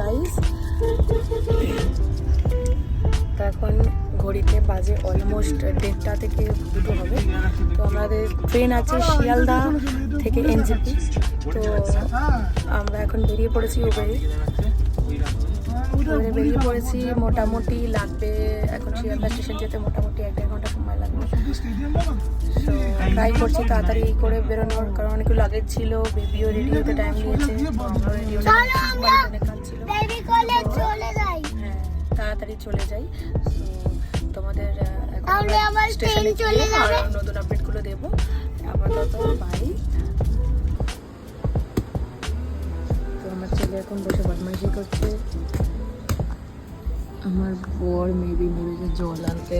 Guys. তো এখন ঘড়িতে বাজে অলমোস্ট 1:30 থেকে 2 হবে। তো আমাদের ট্রেন আছে শিয়ালদা থেকে এনজেপি। তো আমরা এখন বেরিয়ে পড়েছি উবেরে বেরিয়ে পড়েছি। মোটামুটি লাগবে এখন শিয়ালদা স্টেশন যেতে মোটামুটি 1-1.5 ঘন্টা সময় লাগবে। তো ট্রাই করছি তাড়াতাড়ি করে বেরোনোর, কারণ অনেক লাগেজ ছিল, বেবিও রেডি হতে টাইম নিয়েছে। তো আমরা রেডি হতে কাজ ছিল, হ্যাঁ তাড়াতাড়ি চলে যাই। তো তোমাদের স্টেশনে গিয়ে নতুন আপডেটগুলো দেবো। আপাতত বাই। তো আমার ছেলে এখন বসে বদমাইশি করছে, আমার বর মেবি নেমেছে জল আনতে।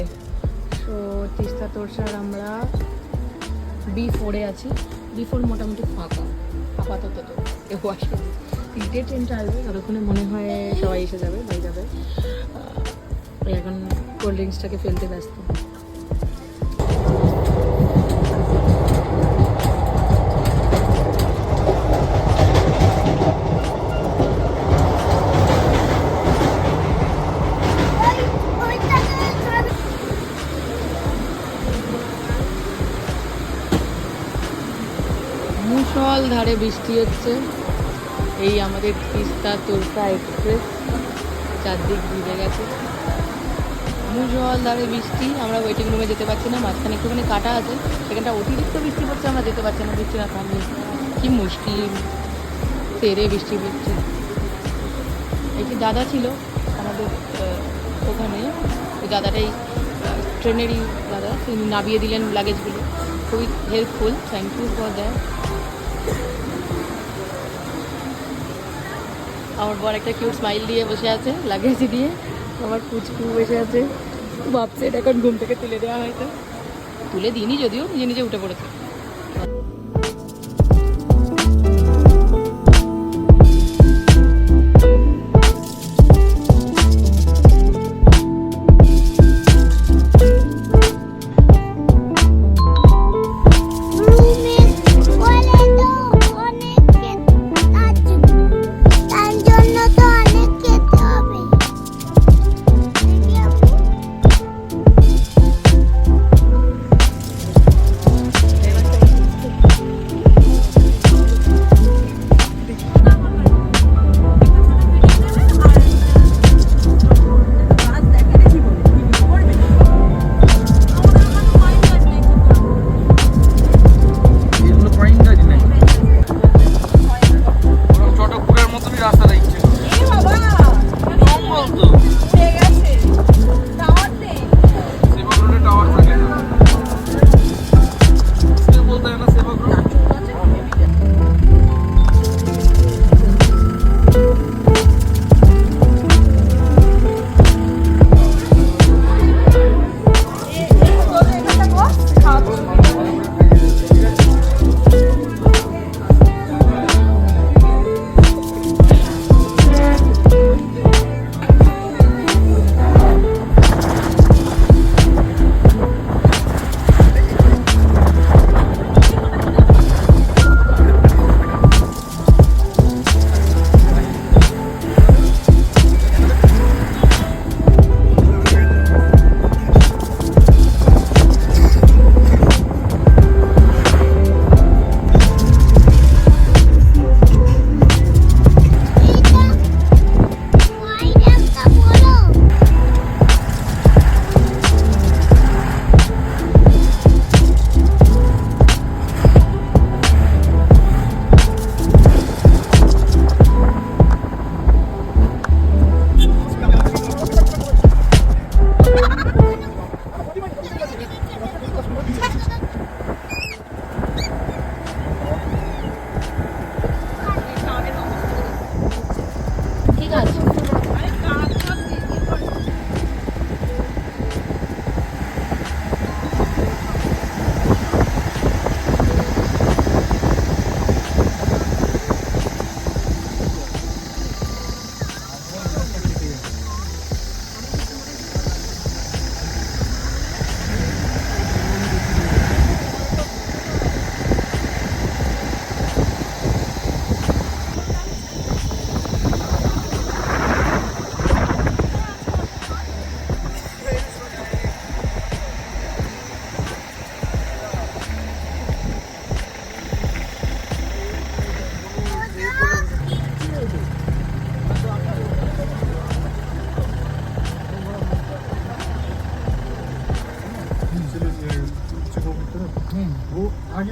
তো তিস্তা তোরসার আমরা B4-এ আছি। B4 মোটামুটি ফাঁকা আপাতত। তো কেউ আসে 3টে ট্রেনটা আসবে, ততক্ষণে মনে হয় সবাই এসে যাবে, বাড়ি যাবে। এখন কোল্ড ড্রিঙ্কসটাকে ফেলতে ব্যস্ত। মুষল ধারে বৃষ্টি হচ্ছে। এই আমাদের তিস্তা তোরসা এক্সপ্রেস চারদিক ভিজে গেছে, মুষল ধারে বৃষ্টি। আমরা ওয়েটিং রুমে যেতে পারছি না, মাঝখানে একটুখানি কাটা আছে, সেখানটা অতিরিক্ত বৃষ্টি পড়ছে, আমরা যেতে পারছি না, বৃষ্টি না থামলে। কি মুশকিল, তেরে বৃষ্টি পড়ছে। একটি দাদা ছিল আমাদের ওখানে, ওই দাদাটাই ট্রেনেরই দাদা, তিনি নামিয়ে দিলেন লাগেজগুলো, খুবই helpful, thank you for that. আমার বর একটা কিউট স্মাইল দিয়ে বসে আছে লাগেজ দিয়ে, আমার পুচকু বসে আছে, ভাবছে এটা এখন ঘুম থেকে তুলে দেওয়া হয়তো, তুলে দিইনি যদিও, নিজে নিজে উঠে পড়েছে।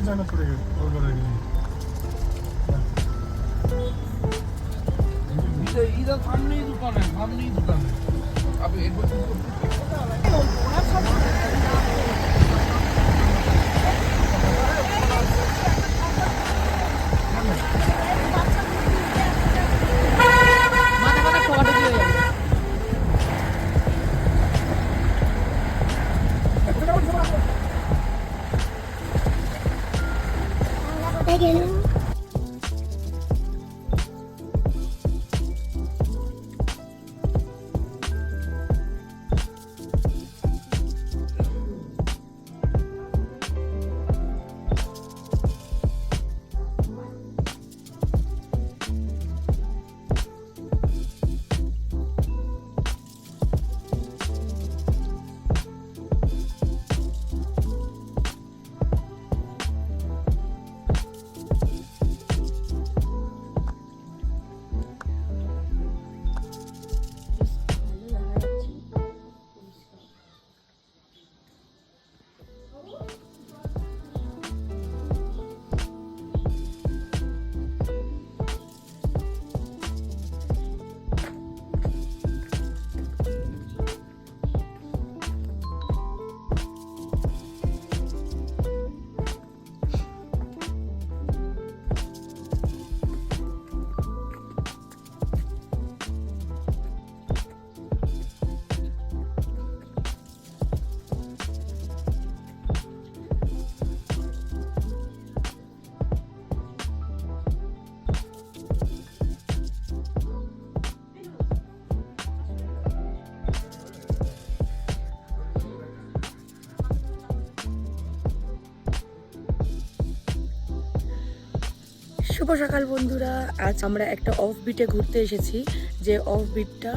इधर सामने ही दुकान है अब एक बार মাথা মাথা ঠোকাঠুকি হয়ে যাবে। শুভ সকাল বন্ধুরা, আজ আমরা একটা অফ বিটে ঘুরতে এসেছি। যে অফ বিটটা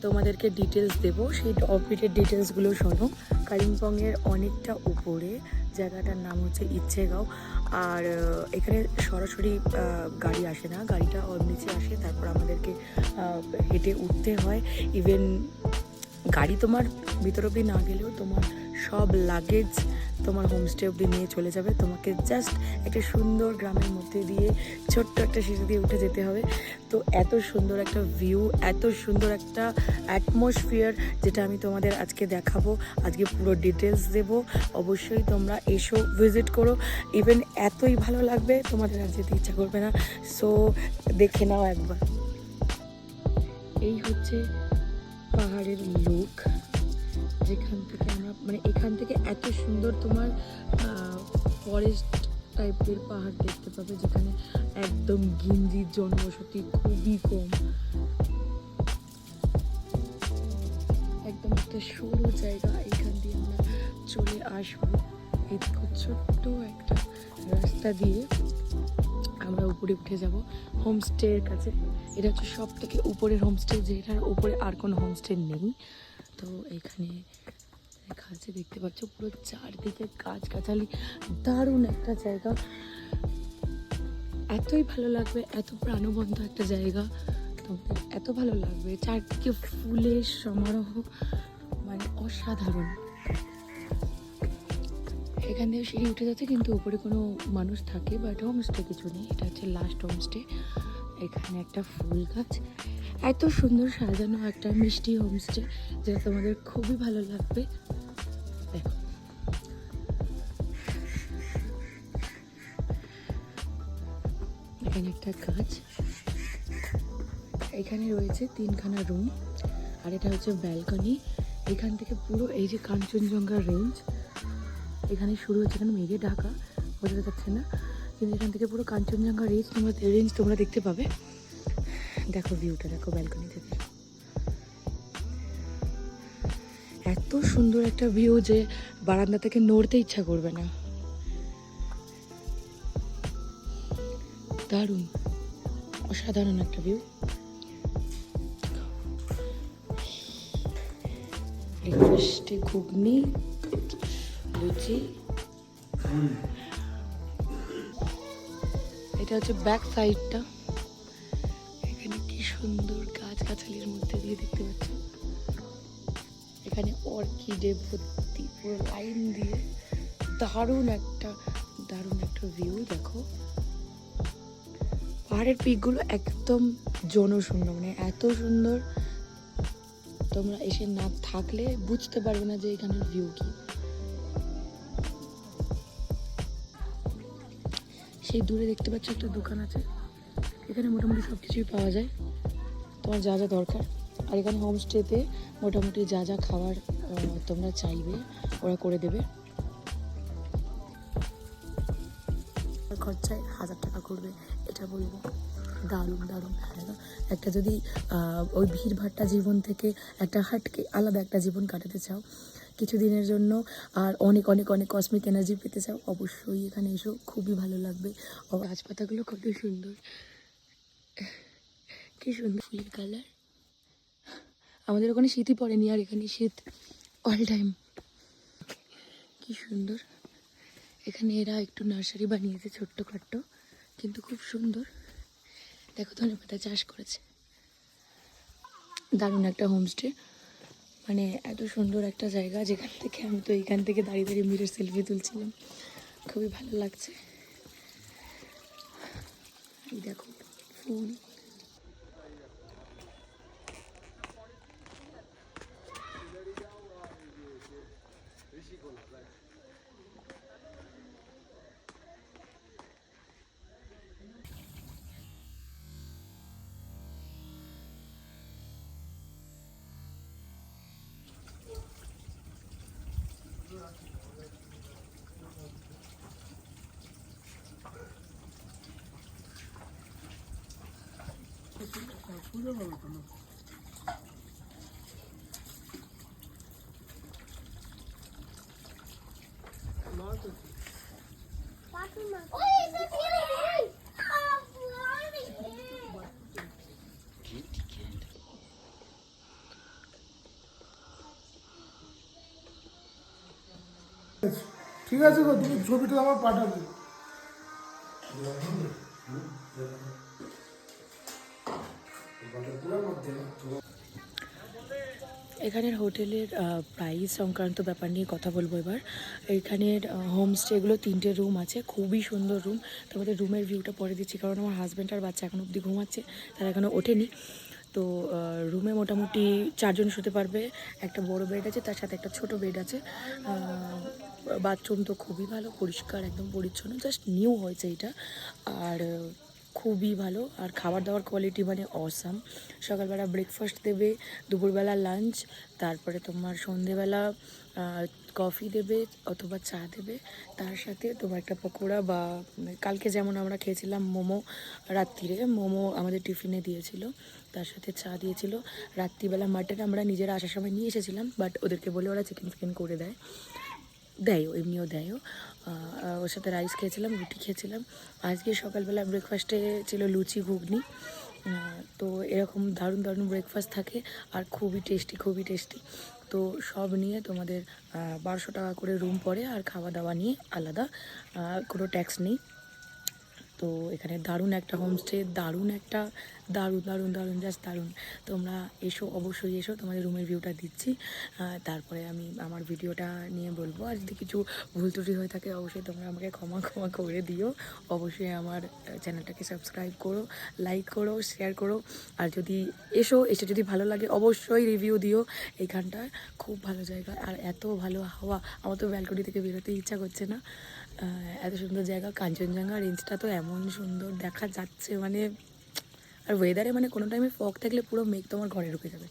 তোমাদেরকে ডিটেলস দেবো, সেই অফ বিটের ডিটেলসগুলো শোনো। কালিম্পংয়ের অনেকটা উপরে, জায়গাটার নাম হচ্ছে ইচ্ছেগাঁও। আর এখানে সরাসরি গাড়ি আসে না, গাড়িটা ওর নিচে আসে, তারপর আমাদেরকে হেঁটে উঠতে হয়। ইভেন গাড়ি তোমার ভিতর অব্দি না গেলেও তোমার সব লাগেজ তোমার হোমস্টে অব্দি নিয়ে চলে যাবে। তোমাকে জাস্ট একটা সুন্দর গ্রামের মধ্যে দিয়ে ছোট্ট একটা সিঁড়ি দিয়ে উঠে যেতে হবে। তো এত সুন্দর একটা ভিউ, এত সুন্দর একটা অ্যাটমসফিয়ার, যেটা আমি তোমাদের আজকে দেখাবো, আজকে পুরো ডিটেলস দেবো। অবশ্যই তোমরা এসো, ভিজিট করো। ইভেন এতই ভালো লাগবে তোমাদের আর যেতে ইচ্ছা করবে না। সো দেখে নাও একবার। এই হচ্ছে পাহাড়ের লুক, যেখান থেকে আমরা মানে এখান থেকে এত সুন্দর তোমার ফরেস্ট টাইপের পাহাড় দেখতে পাবে, যেখানে একদম গিঞ্জির জনবসতি খুবই কম। একদম একটা সরু জায়গা, এখান দিয়ে আমরা চলে আসবো। এই দেখো ছোট্ট একটা রাস্তা দিয়ে আমরা উপরে উঠে যাব হোমস্টের কাছে। এটা হচ্ছে সব থেকে উপরের হোমস্টে, যেটার উপরে আর কোনো হোমস্টে নেই। তো এখানে লেখা আছে, দেখতে পাচ্ছ পুরো চারদিকে গাছগাছালি, দারুণ একটা জায়গা। এতই ভালো লাগবে, এত প্রাণবন্ত একটা জায়গা, তোমাদের এত ভালো লাগবে। চারদিকে ফুলের সমারোহ, মানে অসাধারণ। এখান থেকে সিঁড়ি উঠে যাচ্ছে, কিন্তু উপরে কোনো মানুষ থাকে, বাট হোমস্টে কিছু নেই। এটা হচ্ছে লাস্ট হোমস্টে। এখানে একটা ফুল গাছ, এত সুন্দর সাজানো একটা মিষ্টি হোমস্টে, যেটা তোমাদের খুবই ভালো লাগবে। দেখো এখানে একটা গাছ, এখানে রয়েছে 3খানা রুম, আর এটা হচ্ছে ব্যালকনি। এখান থেকে পুরো এই যে কাঞ্চনজঙ্ঘা রেঞ্জ এখানে শুরু হচ্ছে, এখানে মেঘে ঢাকা, বোঝা যাচ্ছে না, কিন্তু এখান থেকে পুরো কাঞ্চনজঙ্ঘা রেঞ্জ তোমরা দেখতে পাবে। দেখো ভিউটা, দেখো ব্যালকনি থেকে এত সুন্দর একটা ভিউ যে বারান্দা থেকে নড়তে ইচ্ছা করবে না। দারুণ, অসাধারণ একটা ভিউ। ব্রেকফাস্টে ঘুগনি, লুচি। এটা হচ্ছে ব্যাক সাইডটা, এখানে কি সুন্দর গাছগাছালির মধ্যে দিয়ে দেখতে পাচ্ছ। এখানে অর্কিডে ভর্তি, পুরো লাইন দিয়ে দারুণ একটা ভিউ দেখো। পাহাড়ের পিকগুলো একদম জনশূন্য, মানে এত সুন্দর, তোমরা এসে না থাকলে বুঝতে পারবে না যে এখানের ভিউ কি। সেই দূরে দেখতে পাচ্ছ একটা দোকান আছে, এখানে মোটামুটি সব কিছুই পাওয়া যায় তোমার যা যা দরকার। আর এখানে হোমস্টেতে মোটামুটি যা যা খাবার তোমরা চাইবে ওরা করে দেবে। খরচায় 1000 টাকা করবে, এটা বলবো দারুণ দারুণ। একটা যদি ওই ভিড়ভাট্টা জীবন থেকে একটা হাটকে আলাদা একটা জীবন কাটাতে চাও কিছুদিনের জন্য, আর অনেক অনেক অনেক কসমিক এনার্জি পেতে চাও, অবশ্যই এখানে এসো, খুবই ভালো লাগবে। গাছপাতাগুলো কত সুন্দর, কি সুন্দর ফুলের কালার। আমাদের ওখানে শীতই পড়েনি, আর এখানে শীত অল টাইম। কি সুন্দর। এখানে এরা একটু নার্সারি বানিয়েছে ছোট্টখাট্ট, কিন্তু খুব সুন্দর। দেখো ধনেপাতা চাষ করেছে। দারুণ একটা হোমস্টে, মানে এত সুন্দর একটা জায়গা যেখান থেকে আমি তো এইখান থেকে দাঁড়িয়ে দাঁড়িয়ে মিরর সেলফি তুলছিলাম, খুবই ভালো লাগছে। এই দেখো ফুল। ঠিক আছে গো, তুমি ছবিটা আমার পাঠাবে। এখানের হোটেলের প্রাইস সংক্রান্ত ব্যাপার নিয়ে কথা বলবো এবার। এখানের হোমস্টেগুলো 3টে রুম আছে, খুবই সুন্দর রুম। তোমাদের রুমের ভিউটা পরে দিচ্ছি, কারণ আমার হাজব্যান্ড আর বাচ্চা এখন অবধি ঘুমাচ্ছে, তারা এখনও ওঠেনি। তো রুমে মোটামুটি 4 জন শুতে পারবে। একটা বড় বেড আছে, তার সাথে একটা ছোট বেড আছে। বাথরুম তো খুবই ভালো, পরিষ্কার একদম পরিচ্ছন্ন, জাস্ট নিউ হয়েছে এটা। আর খুবই ভালো। আর খাবার দাবার কোয়ালিটি মানে অসাম। সকালবেলা ব্রেকফাস্ট দেবে, দুপুরবেলা লাঞ্চ, তারপরে তোমার সন্ধেবেলা কফি দেবে অথবা চা দেবে, তার সাথে তোমার একটা পকোড়া বা কালকে যেমন আমরা খেয়েছিলাম মোমো, রাত্রিরে মোমো আমাদের টিফিনে দিয়েছিল, তার সাথে চা দিয়েছিল। রাত্রিবেলা মাটন আমরা নিজেরা আসার সময় নিয়ে এসেছিলাম, বাট ওদেরকে বলে ওরা চিকেন ফিকেন করে দেয়ও, এমনিও দেয়ও। ওর সাথে রাইস খেয়েছিলাম, রুটি খেয়েছিলাম। আজকে সকালবেলা ব্রেকফাস্টে ছিল লুচি ঘুগনি। তো এরকম দারুণ দারুণ ব্রেকফাস্ট থাকে, আর খুবই টেস্টি, খুবই টেস্টি। তো সব নিয়ে তোমাদের 1200 টাকা করে রুম পড়ে, আর খাওয়া দাওয়া নিয়ে আলাদা, কোনো ট্যাক্স নেই। তো এখানে দারুণ একটা হোমস্টে, দারুণ জাস্ট দারুণ। তোমরা এসো, অবশ্যই এসো, তোমাদের রুমের ভিউটা দিচ্ছি। তারপরে আমি আমার ভিডিওটা নিয়ে বলবো। আর যদি কিছু ভুল ত্রুটি হয়ে থাকে অবশ্যই তোমরা আমাকে ক্ষমা করে দিও। অবশ্যই আমার চ্যানেলটাকে সাবস্ক্রাইব করো, লাইক করো, শেয়ার করো। আর যদি এসে যদি ভালো লাগে অবশ্যই রিভিউ দিও। এইখানটায় খুব ভালো জায়গা, আর এত ভালো হাওয়া, আমার তো ব্যালকনি থেকে বেরোতে ইচ্ছা করছে না। এত সুন্দর জায়গা, কাঞ্চনজঙ্ঘা রেঞ্জটা তো এমন সুন্দর দেখা যাচ্ছে, মানে আর ওয়েদারে মানে কোনো টাইমে ফগ থাকলে পুরো মেঘ তোমার ঘরে ঢুকে যাবে,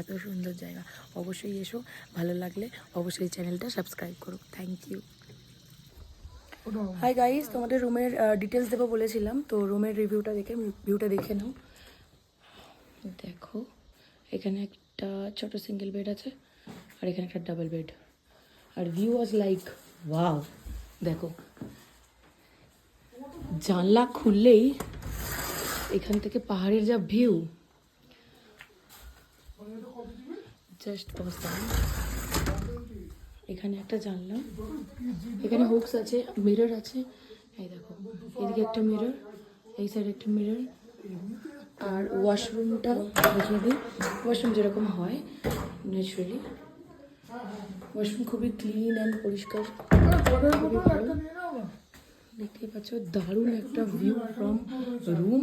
এত সুন্দর জায়গা। অবশ্যই এসো, ভালো লাগলে অবশ্যই চ্যানেলটা সাবস্ক্রাইব করো। Thank you. হাই গাইস, তোমাদের রুমের ডিটেলস দেবো বলেছিলাম, তো রুমের ভিউটা দেখে নাও। দেখো এখানে একটা ছোট সিঙ্গেল বেড আছে, আর এখানে একটা ডাবল বেড, আর ভিউ ওয়াজ লাইক ওয়াও। দেখো জানলা খুললেই এখান থেকে পাহাড়ের যা ভিউ, জাস্ট অসাম। এখানে একটা জানলা, এখানে হুকস আছে, মিরর আছে, এই দেখো এদিকে একটা মিরর, এই সাইডে একটা মিরর। আর ওয়াশরুমটা দেখিয়ে দিই, ওয়াশরুম যেরকম হয় ন্যাচারালি, ওয়াশরুম খুবই ক্লিন অ্যান্ড পরিষ্কার, খুবই ভালো। দেখতেই পাচ্ছ দারুণ একটা ভিউ ফ্রম রুম।